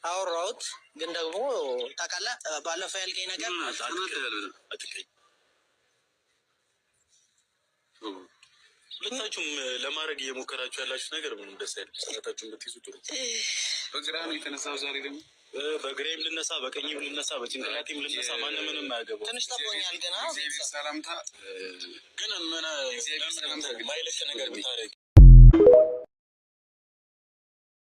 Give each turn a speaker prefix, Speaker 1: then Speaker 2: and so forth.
Speaker 1: አወራሁት ግን ደግሞ ታውቃለህ ባለፈው ያልከኝ ነገር
Speaker 2: ሁለታችሁም ለማድረግ እየሞከራችሁ ያላችሁ ነገር ምንም ደስ አይልም። ሰዓታችሁን ብትይዙ ጥሩ። በግራ ነው የተነሳው ዛሬ ደግሞ በግሬም ልነሳ በቀኝም ልነሳ በጭንቅላቴም ልነሳ ማንም ምንም አያገባው።
Speaker 1: ትንሽ ጠቦኛል ገና
Speaker 2: ሰላምታ ግን ምን ማይለቅ ነገር ብታረግ